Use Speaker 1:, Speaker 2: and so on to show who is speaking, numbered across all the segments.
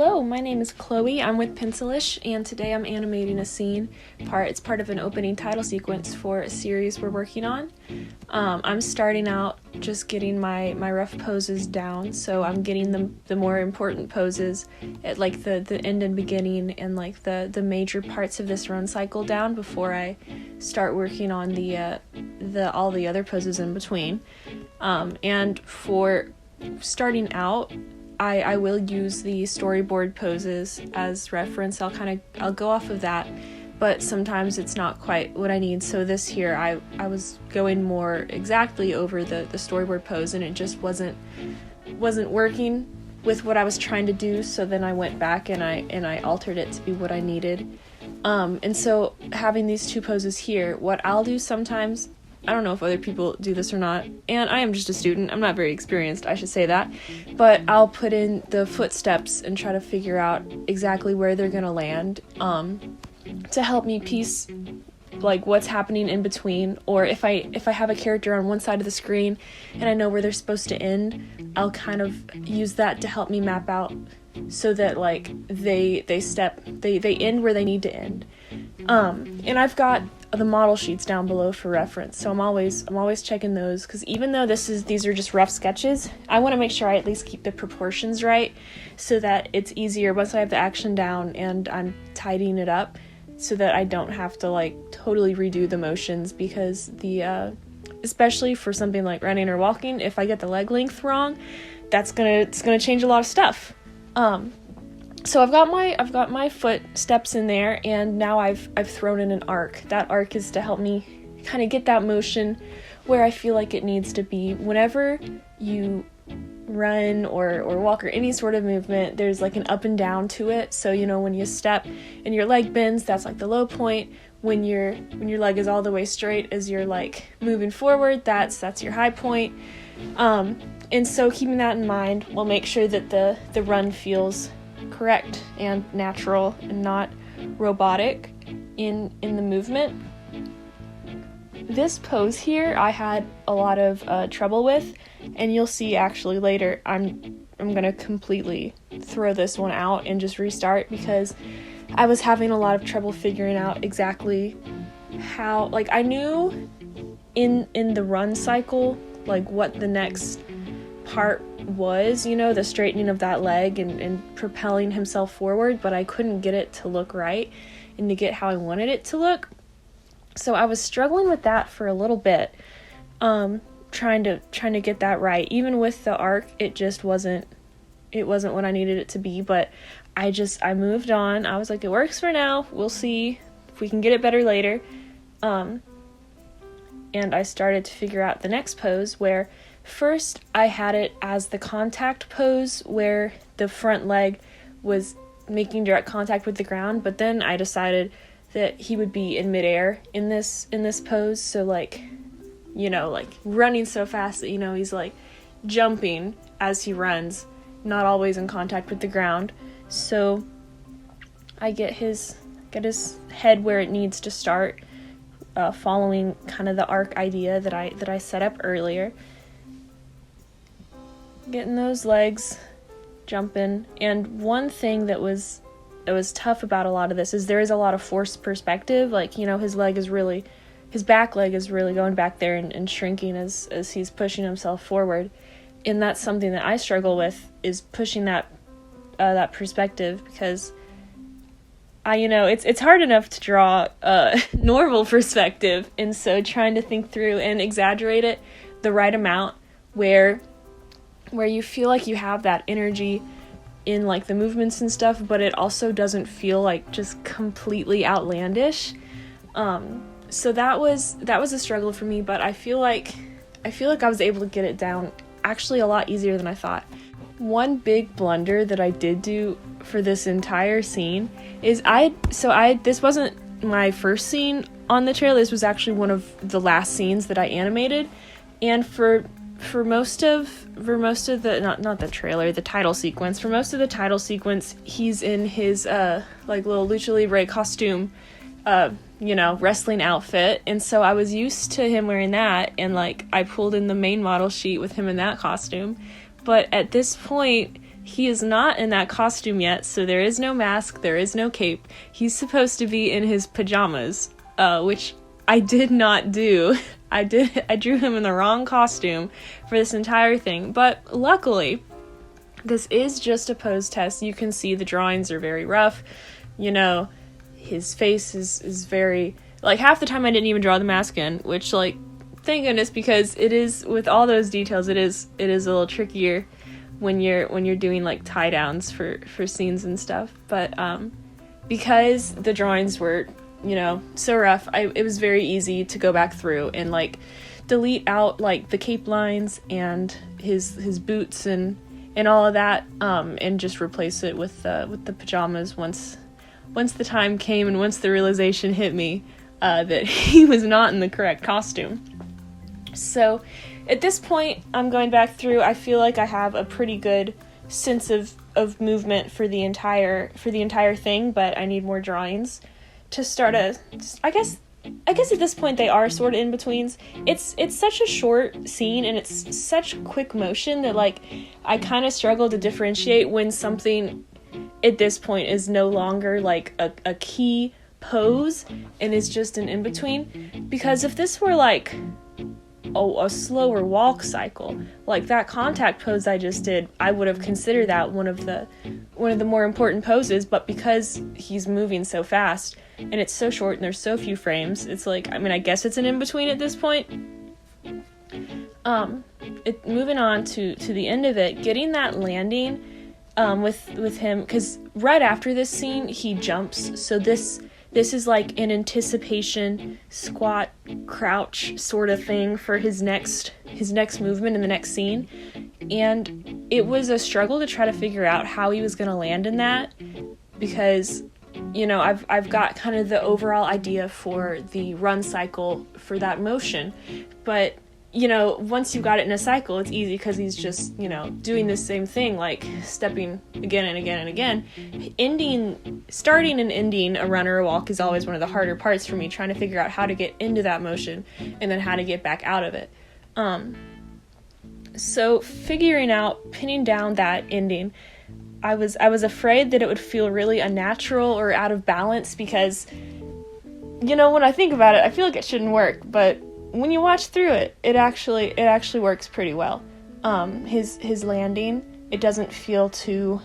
Speaker 1: Hello, my name is Chloe. I'm with Pencilish, and today I'm animating a scene. It's part of an opening title sequence for a series we're working on. I'm starting out just getting my rough poses down, so I'm getting the more important poses at like the end and beginning and like the major parts of this run cycle down before I start working on all the other poses in between. And for starting out, I will use the storyboard poses as reference. I'll go off of that, but sometimes it's not quite what I need. So this here, I was going more exactly over the storyboard pose, and it just wasn't working with what I was trying to do. So then I went back and I altered it to be what I needed. And so having these two poses here, what I'll do sometimes, I don't know if other people do this or not, and I am just a student, I'm not very experienced, I should say that, but I'll put in the footsteps and try to figure out exactly where they're gonna land, to help me piece like what's happening in between. Or if I have a character on one side of the screen and I know where they're supposed to end, I'll kind of use that to help me map out so that like they end where they need to end. And I've got the model sheets down below for reference, so I'm always checking those, because even though these are just rough sketches, I want to make sure I at least keep the proportions right so that it's easier once I have the action down and I'm tidying it up, so that I don't have to like totally redo the motions, because especially for something like running or walking, if I get the leg length wrong, it's gonna change a lot of stuff. So I've got my footsteps in there, and now I've thrown in an arc. That arc is to help me kind of get that motion where I feel like it needs to be. Whenever you run or walk or any sort of movement, there's like an up and down to it. So when you step and your leg bends, that's like the low point. When your leg is all the way straight as you're like moving forward, that's your high point. And so keeping that in mind will make sure that the run feels correct and natural and not robotic in the movement. This pose here I had a lot of trouble with, and you'll see actually later I'm gonna completely throw this one out and just restart, because I was having a lot of trouble figuring out exactly how, like, I knew in the run cycle like what the next part was, the straightening of that leg and propelling himself forward, but I couldn't get it to look right and to get how I wanted it to look. So I was struggling with that for a little bit, trying to get that right. Even with the arc, it wasn't what I needed it to be, but I moved on. I was like, it works for now. We'll see if we can get it better later. And I started to figure out the next pose, where first I had it as the contact pose where the front leg was making direct contact with the ground, but then I decided that he would be in midair in this pose, so like running so fast that he's like jumping as he runs, not always in contact with the ground. So I get his head where it needs to start, following kind of the arc idea that I set up earlier. Getting those legs jumping. And one thing that was tough about a lot of this is there is a lot of forced perspective. Like, his back leg is really going back there and shrinking as he's pushing himself forward. And that's something that I struggle with, is pushing that perspective, because it's hard enough to draw a normal perspective, and so trying to think through and exaggerate it the right amount where you feel like you have that energy in like the movements and stuff, but it also doesn't feel like just completely outlandish. So that was a struggle for me, but I feel like I was able to get it down actually a lot easier than I thought. One big blunder that I did do for this entire scene is this wasn't my first scene on the trailer. This was actually one of the last scenes that I animated, and for most of the not the trailer, the title sequence. For most of the title sequence, he's in his like little lucha libre costume, wrestling outfit, and so I was used to him wearing that, and like I pulled in the main model sheet with him in that costume. But at this point, he is not in that costume yet, so there is no mask, there is no cape. He's supposed to be in his pajamas, which I did not do. I drew him in the wrong costume for this entire thing, but luckily, this is just a pose test. You can see the drawings are very rough. You know, his face is very, like, half the time I didn't even draw the mask in, which, like, thank goodness, because it is, with all those details, it is a little trickier when you're doing, like, tie downs for scenes and stuff. But because the drawings were, you know, so rough, it was very easy to go back through and, like, delete out, like, the cape lines and his boots and all of that, and just replace it with the pajamas once the time came and once the realization hit me that he was not in the correct costume. So at this point, I'm going back through. I feel like I have a pretty good sense of movement for the entire thing, but I need more drawings to start I guess at this point they are sort of in-betweens. It's such a short scene and it's such quick motion that, like, I kind of struggle to differentiate when something at this point is no longer, like, a key pose and is just an in-between. Because if this were, like, a slower walk cycle, like that contact pose I just did, I would have considered that one of the more important poses, but because he's moving so fast and it's so short and there's so few frames, it's like, I mean, I guess it's an in-between at this point. Moving on to the end of it, getting that landing with him, because right after this scene he jumps, so this is like an anticipation squat crouch sort of thing for his next movement in the next scene, and it was a struggle to try to figure out how he was going to land in that, because, you know, I've got kind of the overall idea for the run cycle for that motion, but, you know, once you've got it in a cycle, it's easy because he's just, you know, doing the same thing, like stepping again and again and again. Starting and ending a run or a walk is always one of the harder parts for me, trying to figure out how to get into that motion and then how to get back out of it. So figuring out, pinning down that ending, I was afraid that it would feel really unnatural or out of balance because, you know, when I think about it, I feel like it shouldn't work, but when you watch through it, it actually works pretty well. His landing, it doesn't feel too...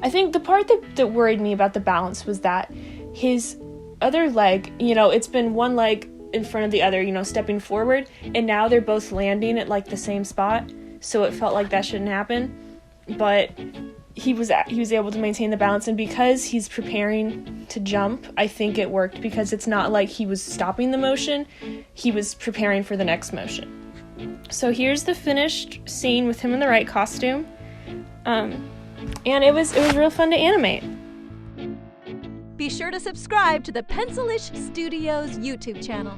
Speaker 1: I think the part that worried me about the balance was that his other leg, you know, it's been one leg in front of the other, you know, stepping forward, and now they're both landing at, like, the same spot, so it felt like that shouldn't happen, but he was able to maintain the balance, and because he's preparing to jump, I think it worked, because it's not like he was stopping the motion, he was preparing for the next motion. So here's the finished scene with him in the right costume, and it was real fun to animate.
Speaker 2: Be sure to subscribe to the Pencilish Studios YouTube channel.